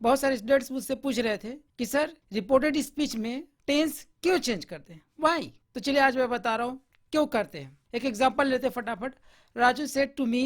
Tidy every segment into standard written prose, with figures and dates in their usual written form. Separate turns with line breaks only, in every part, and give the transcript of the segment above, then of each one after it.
बहुत सारे स्टूडेंट्स मुझसे पूछ रहे थे कि सर रिपोर्टेड स्पीच में टेंस क्यों चेंज करते हैं, वाई। तो चलिए आज मैं बता रहा हूँ क्यों करते हैं। एक एग्जांपल लेते हैं फटाफट। Raju said to me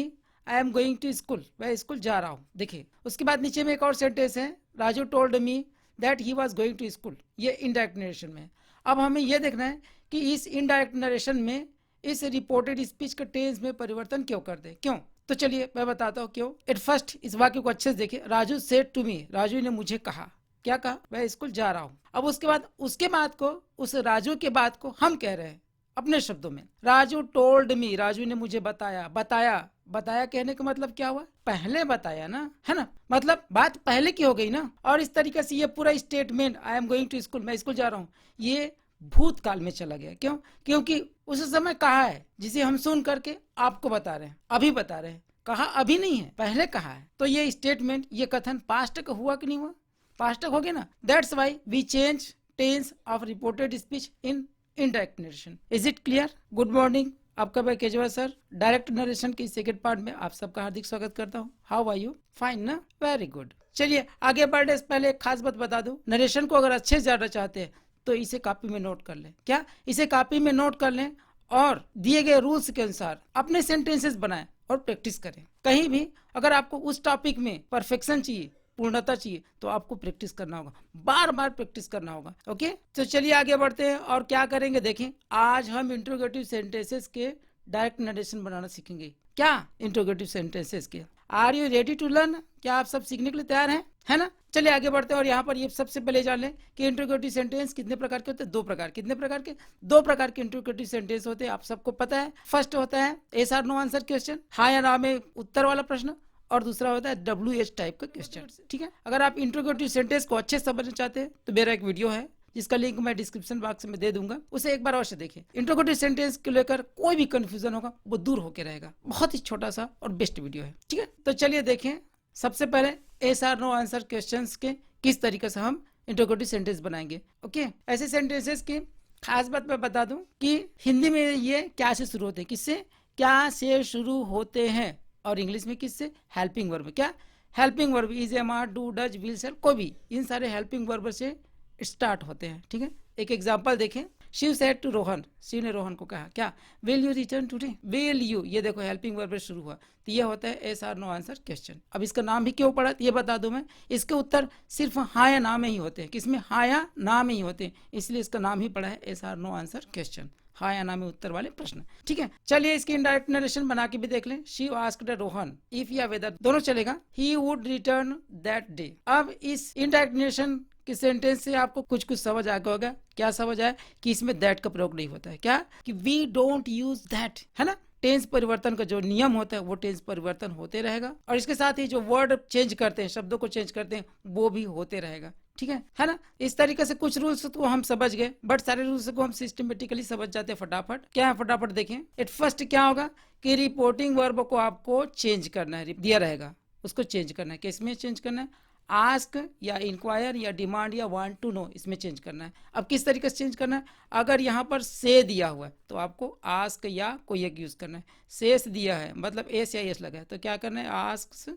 I am going to school, मैं स्कूल जा रहा हूँ। देखिए उसके बाद नीचे में एक और सेंटेंस है, Raju told me that he was going to school, ये इनडायरेक्ट नरेशन में। अब हमें यह देखना है कि इस इनडायरेक्ट नरेशन में इस रिपोर्टेड स्पीच के टेंस में परिवर्तन क्यों करते हैं, क्यों। तो चलिए मैं बताता हूँ क्यों। एट फर्स्ट इस वाक्य को अच्छे से देखिए, Raju said to me, Raju ने मुझे कहा, क्या कहा, मैं स्कूल जा रहा हूँ। अब उसके बाद को उस राजू के बाद को हम कह रहे हैं अपने शब्दों में, राजू टोल्ड मी, राजू ने मुझे बताया। बताया कहने का मतलब क्या हुआ, पहले बताया ना, है ना, मतलब बात पहले की हो गई ना। और इस तरीके से ये पूरा statement I am going to school, मैं स्कूल जा रहा हूँ, ये भूतकाल में चला गया। क्यों, क्योंकि उस समय कहा है जिसे हम सुन करके आपको बता रहे हैं, अभी बता रहे हैं, कहा अभी नहीं है, पहले कहा है। तो ये स्टेटमेंट, ये कथन पास्ट का हुआ कि नहीं हुआ, पास्ट हो गया ना। That's why we change tense of reported speech in indirect narration. Is it clear? Good morning, आपका भाई केजरीवाल सर डायरेक्ट नरेशन की सेकंड पार्ट में आप सबका हार्दिक स्वागत करता हूँ। How are you? फाइन ना, वेरी गुड। चलिए आगे बढ़ने से पहले एक खास बात बता दूं, नरेशन को अगर अच्छे से जानना चाहते हैं तो इसे कॉपी में नोट कर लें। क्या, इसे कॉपी में नोट कर लें और दिए गए रूल्स के अनुसार अपने सेंटेंसेस बनाएं और प्रैक्टिस करें। कहीं भी अगर आपको उस टॉपिक में परफेक्शन चाहिए, पूर्णता चाहिए, तो आपको प्रैक्टिस करना होगा, बार बार प्रैक्टिस करना होगा। ओके, तो चलिए आगे बढ़ते हैं और क्या करेंगे। देखें आज हम इंट्रोगेटिव सेंटेंसेस के डायरेक्ट नरेशन बनाना सीखेंगे। क्या, इंट्रोगेटिव सेंटेंसेस के। Are you ready to learn? क्या आप सब सीखने के लिए तैयार हैं, है ना। चलिए आगे बढ़ते हैं और यहाँ पर ये सबसे पहले जान लें कि इंट्रोगेटिव सेंटेंस कितने प्रकार के होते हैं, दो प्रकार। कितने प्रकार के? दो प्रकार के इंट्रोगेटिव सेंटेंस होते हैं, आप सबको पता है। फर्स्ट होता है yes or no answer question, हाँ या ना में उत्तर वाला प्रश्न, और दूसरा होता है WH टाइप का क्वेश्चन। ठीक है, अगर आप इंट्रोगेटिव सेंटेंस को अच्छे से समझना चाहते हैं तो मेरा एक वीडियो है जिसका लिंक मैं डिस्क्रिप्शन बॉक्स में दे दूंगा, उसे एक बार अवश्य देखिए। इंट्रोगेटिव सेंटेंस को लेकर कोई भी कंफ्यूजन होगा वो दूर होकर रहेगा, बहुत ही छोटा सा और बेस्ट वीडियो है। ठीक है, तो चलिए देखें सबसे पहले yes or no answer question के किस तरीके से हम इंट्रोगेटिव सेंटेंस बनाएंगे। ओके, ऐसे सेंटेंसेस की खास बात मैं बता दूं कि हिंदी में ये क्या से शुरू होते हैं, किससे, क्या से शुरू होते हैं, और इंग्लिश में किससे, हेल्पिंग वर्ब। क्या, helping verb, is, am, are, do, does, will, shall, कोई भी, इन सारे हेल्पिंग वर्ब से स्टार्ट होते हैं। ठीक है, एक एग्जांपल देखें, शिव सेड टू रोहन, शिव ने रोहन को कहा, क्या, will you return today, will you, ये देखो हेल्पिंग वर्ब से शुरू हुआ, तो ये होता है yes or no answer question. अब इसका नाम भी क्यों पड़ा ये बता दूं मैं, इसके उत्तर सिर्फ हाँ या ना में ही होते हैं, किसमें, हाँ या ना में ही होते हैं, इसलिए इसका नाम ही पड़ा है yes or no answer question, हाँ या ना में उत्तर वाले प्रश्न। ठीक है, चलिए इसकी इनडायरेक्ट नरेशन बना के भी देख लें। शी आस्क्ड रोहन इफ या वेदर, दोनों चलेगा, ही वुड रिटर्न दैट डे। अब इस इनडायरेक्ट नरेशन कि सेंटेंस से आपको कुछ कुछ समझ आ गया होगा। क्या समझ आया कि इसमें दैट का प्रयोग नहीं होता है। क्या, कि वी डोंट यूज दैट, है ना। टेंस परिवर्तन का जो नियम होता है वो टेंस परिवर्तन होते रहेगा, और इसके साथ ही जो वर्ड चेंज करते हैं, शब्दों को चेंज करते हैं, वो भी होते रहेगा। ठीक है ना। इस तरीके से कुछ रूल्स तो हम समझ गए, बट सारे रूल्स को हम सिस्टमेटिकली समझ जाते हैं फटाफट। क्या है फटाफट देखें। एट फर्स्ट क्या होगा कि रिपोर्टिंग वर्ब को आपको चेंज करना है, दिया रहेगा उसको चेंज करना है। किसमें चेंज करना है, आस्क या इंक्वायर या डिमांड या वांट टू नो, इसमें चेंज करना है। अब किस तरीके से चेंज करना है, अगर यहाँ पर से दिया हुआ है तो आपको आस्क या कोई एक यूज करना है। सेस दिया है मतलब एस या एस लगा है तो क्या करना है, आस्क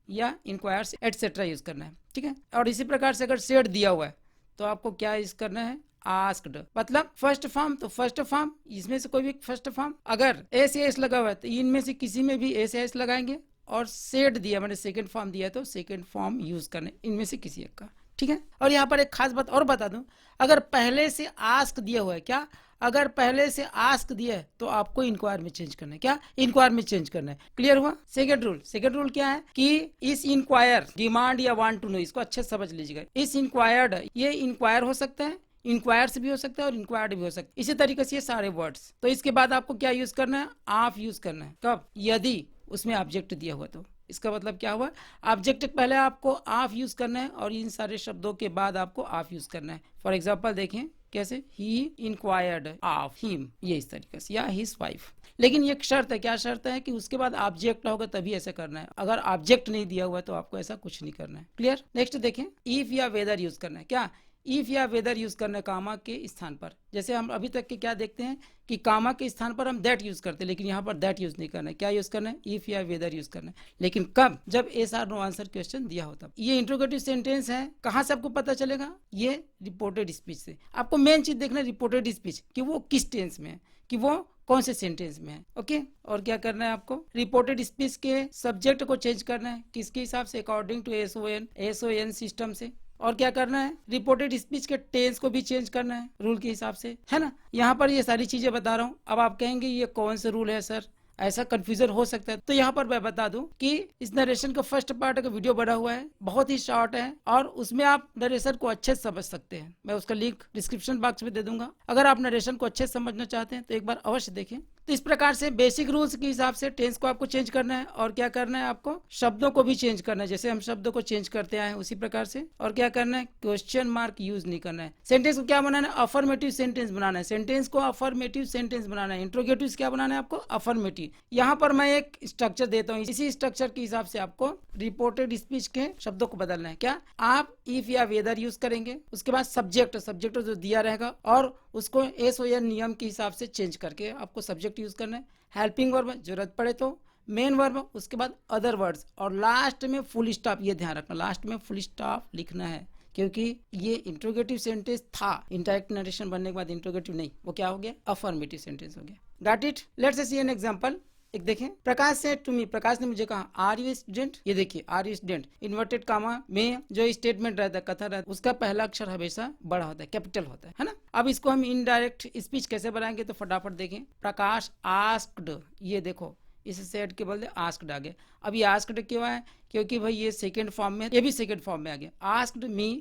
या इंक्वायर्स एटसेट्रा यूज करना है। ठीक है, और इसी प्रकार से अगर सेड दिया हुआ है तो आपको क्या यूज करना है, आस्क्ड, मतलब फर्स्ट फॉर्म तो फर्स्ट फॉर्म, इसमें से कोई भी फर्स्ट फॉर्म। अगर एस या एस लगा हुआ है तो इनमें से किसी में भी एस या एस लगाएंगे, और सेड दिया मैंने सेकंड फॉर्म दिया तो सेकंड फॉर्म यूज करने, इनमें से किसी एक का। ठीक है, और यहाँ पर एक खास बात और बता दूं, अगर पहले से आस्क दिया हुआ है, क्या, अगर पहले से आस्क दिया है तो आपको इंक्वायर में चेंज करना है। क्या, इंक्वायर में चेंज करना है। क्लियर हुआ। सेकंड रूल क्या है कि इस इंक्वायर, डिमांड या वांट टू नो, इसको अच्छे से समझ लीजिएगा। इस इंक्वायर्ड, ये इंक्वायर हो सकता है, इंक्वायर्स भी हो सकता है और इंक्वायर्ड भी हो सकता है। इसी तरीके से ये सारे वर्ड्स। तो इसके बाद आपको क्या यूज करना है, आप यूज करना है। कब, यदि उसमें ऑब्जेक्ट दिया हुआ तो। इसका मतलब क्या हुआ, ऑब्जेक्ट पहले आपको आप यूज करना है और इन सारे शब्दों के बाद आपको आप यूज करना है। फॉर एग्जांपल देखें कैसे, ही इंक्वायर्ड ऑफ हिम, ये इस तरीके से, या हिज वाइफ। लेकिन ये शर्त है, क्या शर्त है कि उसके बाद ऑब्जेक्ट होगा तभी ऐसा करना है, अगर ऑब्जेक्ट नहीं दिया हुआ है तो आपको ऐसा कुछ नहीं करना है। क्लियर। नेक्स्ट देखें, इफ या वेदर यूज करना है। क्या, इफ या वेदर यूज करना है कामा के स्थान पर। जैसे हम अभी तक के क्या देखते हैं कि कामा के स्थान पर हम दैट यूज करते हैं, लेकिन यहाँ पर दैट यूज नहीं करना है। क्या यूज करना है? इफ या वेदर यूज करना है। लेकिन कब? जब yes or no answer question दिया होता। ये इंट्रोगेटिव सेंटेंस है, कहाँ से आपको पता चलेगा? ये रिपोर्टेड स्पीच से। आपको मेन चीज देखना है रिपोर्टेड स्पीच कि वो किस टेंस में है, कि वो कौन से सेंटेंस में है। ओके, और क्या करना है आपको? रिपोर्टेड स्पीच के सब्जेक्ट को चेंज करना है, किसके हिसाब से? अकॉर्डिंग टू एसओएन सिस्टम से। और क्या करना है? रिपोर्टेड स्पीच के टेंस को भी चेंज करना है रूल के हिसाब से, है ना। यहाँ पर ये सारी चीजें बता रहा हूँ। अब आप कहेंगे ये कौन से रूल है सर, ऐसा कंफ्यूजन हो सकता है। तो यहाँ पर मैं बता दूं कि इस नरेशन का फर्स्ट पार्ट का वीडियो बना हुआ है, बहुत ही शॉर्ट है और उसमें आप नरेशन को अच्छे से समझ सकते हैं। मैं उसका लिंक डिस्क्रिप्शन बॉक्स में दे दूंगा। अगर आप नरेशन को अच्छे से समझना चाहते हैं तो एक बार अवश्य देखें। तो इस प्रकार से बेसिक रूल्स के हिसाब से टेंस को आपको चेंज करना है और क्या करना है? आपको शब्दों को भी चेंज करना है, जैसे हम शब्दों को चेंज करते आए हैं उसी प्रकार से। और क्या करना है? क्वेश्चन मार्क यूज नहीं करना है। सेंटेंस को क्या बनाना है? अफर्मेटिव सेंटेंस बनाना है। सेंटेंस को अफर्मेटिव सेंटेंस बनाना है। इंट्रोगेटिव क्या बनाना है आपको? अफर्मेटिव। यहाँ पर मैं एक स्ट्रक्चर देता हूँ, इसी स्ट्रक्चर के हिसाब से आपको रिपोर्टेड स्पीच के शब्दों को बदलना है। क्या? आप इफ या वेदर यूज करेंगे, उसके बाद सब्जेक्ट जो दिया रहेगा और उसको एसओएन नियम के हिसाब से चेंज करके आपको सब्जेक्ट यूज करना है। हेल्पिंग वर्ब जरूरत पड़े तो, मेन वर्ब, उसके बाद अदर वर्ड्स और लास्ट में फुल स्टॉप। ये ध्यान रखना, लास्ट में फुल स्टॉप लिखना है, क्योंकि ये इंट्रोगेटिव सेंटेंस था। इनडायरेक्ट नरेशन बनने के बाद इंट्रोगेटिव नहीं, वो क्या हो गया? अफर्मेटिव सेंटेंस हो गया। Got it? Let's see an example. एक देखें, प्रकाश से टू मी, प्रकाश ने मुझे कहा आर यू स्टूडेंट। ये देखिए are you student, inverted comma में जो स्टेटमेंट रहता है, कथन रहता है, उसका पहला अक्षर हमेशा बड़ा होता है, कैपिटल होता है ना। अब इसको हम इनडायरेक्ट स्पीच कैसे बनाएंगे? तो फटाफट देखें। प्रकाश आस्क्ड, ये देखो इस सेट के बदले आस्क्ड आ गया। अब ये आस्क्ड क्यों है? क्योंकि भाई ये सेकेंड फॉर्म में, ये भी सेकेंड फॉर्म में आ गया। आस्क्ड मी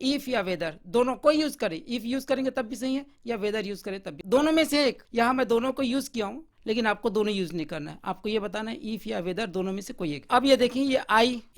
इफ या वेदर, दोनों को यूज करें। इफ यूज करेंगे तब भी सही है, या वेदर यूज करें तब भी, दोनों में से एक। यहाँ मैं दोनों को यूज किया हूँ, लेकिन आपको दोनों यूज नहीं करना है। आपको ये बताना है इफ या वेदर, दोनों में से कोई एक। अब ये देखिए ये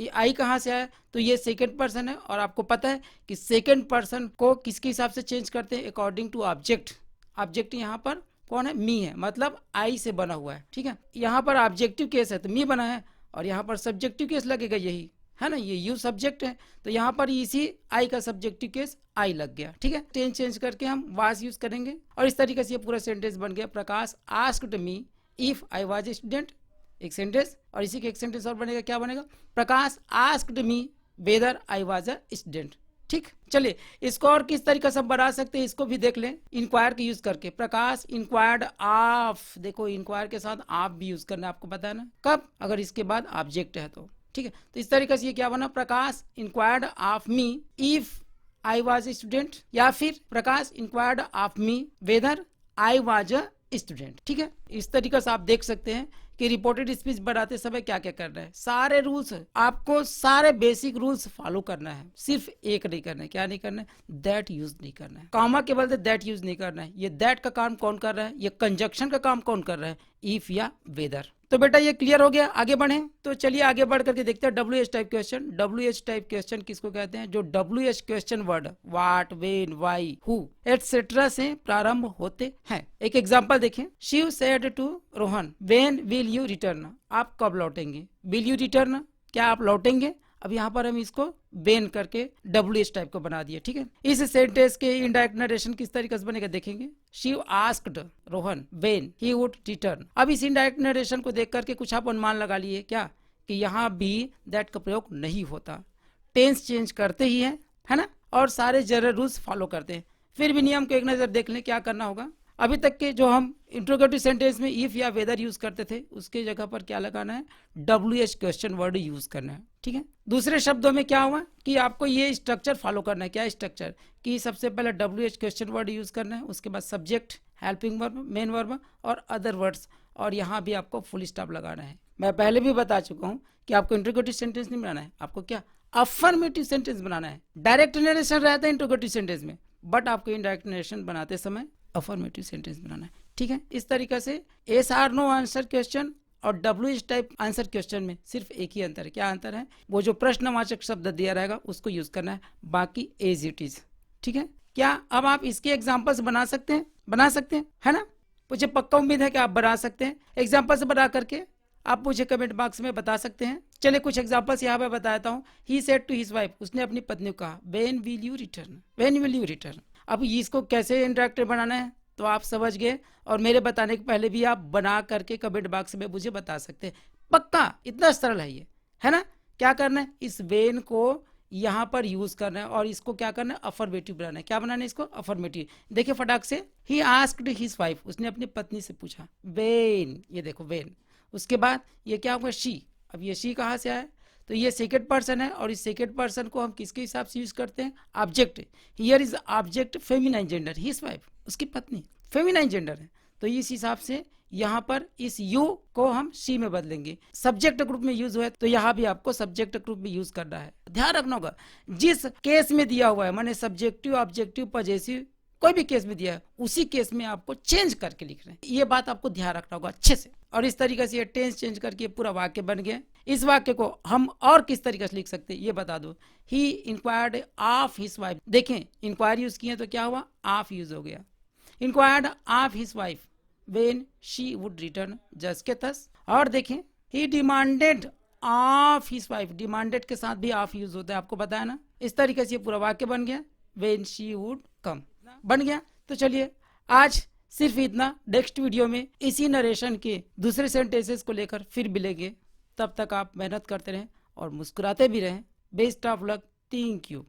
आई कहाँ से आया? तो ये सेकंड पर्सन है और आपको पता है कि सेकंड पर्सन को किसके हिसाब से चेंज करते हैं? According to object. ऑब्जेक्ट यहाँ पर कौन है? मी है, मतलब आई से बना हुआ है। ठीक है, यहाँ पर ऑब्जेक्टिव केस है तो मी बना है, और यहाँ पर सब्जेक्टिव केस लगेगा, यही है ना, ये यू सब्जेक्ट है, तो यहाँ पर इसी आई का सब्जेक्टिव केस आई लग गया। ठीक है, टेंस चेंज करके हम वाज यूज करेंगे और इस तरीके से ये पूरा सेंटेंस बन गया। Prakash asked me if I was a student, एक सेंटेंस। और इसी के एक सेंटेंस और बनेगा, क्या बनेगा? Prakash asked me whether I was a student. ठीक, चलिए इसको और किस तरीके से बना सकते हैं इसको भी देख लें, इंक्वायर का यूज करके। प्रकाश इंक्वायर्ड ऑफ, देखो इंक्वायर के साथ आप भी यूज करना, आपको पता है ना कब? अगर इसके बाद ऑब्जेक्ट है तो। ठीक है, तो इस तरीके से ये क्या बना? Prakash inquired of me if I was a student, या फिर Prakash inquired of me whether I was a student. ठीक है, इस तरीके से आप देख सकते हैं कि रिपोर्टेड स्पीच बनाते समय क्या क्या करना है। सारे रूल्स आपको, सारे बेसिक रूल्स फॉलो करना है, सिर्फ एक नहीं करना है। क्या नहीं करना है? दैट यूज नहीं करना है। कॉमा के बदले दैट यूज नहीं करना है। ये दैट का काम कौन कर रहा है? ये कंजक्शन का काम कौन कर रहा है? इफ या वेदर। तो बेटा ये क्लियर हो गया, आगे बढ़े। तो चलिए आगे बढ़ करके देखते हैं W H type question. W H type question किसको कहते हैं? जो W H question word what, when, why, who etcetera से प्रारंभ होते हैं। एक एग्जांपल देखें। Shiv said to Rohan when will you return, आप कब लौटेंगे? विल यू रिटर्न, क्या आप लौटेंगे? अब यहाँ पर हम इसको बेन करके डब्ल्यू एच टाइप को बना दिए। ठीक है, इस सेंटेंस के इनडायरेक्ट नरेशन किस तरीके से बनेगा देखेंगे। Shiv asked Rohan when he would return. अब इस इनडायरेक्ट नरेशन को देख करके कुछ आप अनुमान लगा लिए क्या कि यहाँ भी दैट का प्रयोग नहीं होता, टेंस चेंज करते ही है ना, और सारे जनरल रूल्स फॉलो करते हैं। फिर भी नियम को एक नजर देख लें, क्या करना होगा। अभी तक के जो हम इंट्रोगेटिव सेंटेंस में इफ या वेदर यूज करते थे, उसके जगह पर क्या लगाना है? W H question word use करना है। ठीक है, दूसरे शब्दों में क्या हुआ कि आपको ये स्ट्रक्चर फॉलो करना है। क्या स्ट्रक्चर? कि सबसे पहले W H question word use करना है, उसके बाद subject, helping verb, main verb और अदर वर्ड्स, और यहाँ भी आपको फुल स्टॉप लगाना है। मैं पहले भी बता चुका हूँ कि आपको इंट्रोगेटिव सेंटेंस नहीं बनाना है, आपको क्या अफर्मेटिव सेंटेंस बनाना है। डायरेक्ट नरेशन रहता है इंट्रोगेटिव सेंटेंस में, बट आपको इनडायरेक्ट नरेशन बनाते समय अफर्मेटिव सेंटेंस बनाना है। ठीक है, इस तरीके से yes or no answer question और W H type answer question में सिर्फ एक ही अंतर है। क्या अंतर है? वो जो प्रश्नवाचक शब्द दिया रहेगा उसको यूज करना है, बाकी एज इट इज। ठीक है, क्या अब आप इसके एग्जाम्पल्स बना सकते हैं? बना सकते हैं, है ना। मुझे पक्का उम्मीद है कि आप बना सकते हैं। एग्जाम्पल्स बना करके आप मुझे कमेंट बॉक्स में बता सकते हैं। चलिए कुछ एग्जांपल्स यहाँ पे बताता हूँ। He said to his wife, उसने अपनी पत्नी को कहा, when will you return, when will you return. अब इसको कैसे इंटरेक्टिव बनाना है तो आप समझ गए, और मेरे बताने के पहले भी आप बना करके कमेंट बॉक्स में मुझे बता सकते हैं। पक्का इतना सरल है ये, है ना। क्या करना है, इस वेन को यहाँ पर यूज करना है और इसको क्या करना है, अफर्मेटिव बनाना है। क्या बनाना है इसको, अफर्मेटिव। देखिए फटाक से, ही आस्क्ड हिज वाइफ, उसने अपनी पत्नी से पूछा, वेन, ये देखो वेन। उसके बाद ये क्या होगा, शी। अब ये शी कहाँ से आया, तो ये सेकेंड पर्सन है, और इस सेकेंड पर्सन को हम किसके हिसाब से यूज करते हैं, object. Here is object feminine gender, his wife, उसकी पत्नी फेमिनाइन जेंडर है, तो इस हिसाब से यहाँ पर इस यू को हम शी में बदलेंगे। सब्जेक्ट ग्रुप में यूज हुआ है तो यहाँ भी आपको सब्जेक्ट ग्रुप में यूज करना है। ध्यान रखना होगा जिस केस में दिया हुआ है, माने सब्जेक्टिव, ऑब्जेक्टिव, पॉजेसिव, कोई भी केस में दिया है, उसी केस में आपको चेंज करके लिख रहे हैं। ये बात आपको ध्यान रखना होगा अच्छे से। और इस तरीके से ये टेंस चेंज करके पूरा वाक्य बन गया। इस वाक्य को हम और किस तरीके से लिख सकते हैं ये बता दो। He inquired of his wife, देखें इंक्वायरी यूज किए तो क्या हुआ, ऑफ यूज हो गया। Inquired of his wife when she would return, जज के थस। और देखें, he demanded of his wife, demanded के साथ भी ऑफ यूज होता है, आपको बताया ना। इस तरीके से पूरा वाक्य बन गया, व्हेन शी वुड कम, बन गया। तो चलिए आज सिर्फ इतना, नेक्स्ट वीडियो में इसी नरेशन के दूसरे सेंटेंसेस को लेकर फिर मिलेंगे। तब तक आप मेहनत करते रहें और मुस्कुराते भी रहें। Best of luck, thank you.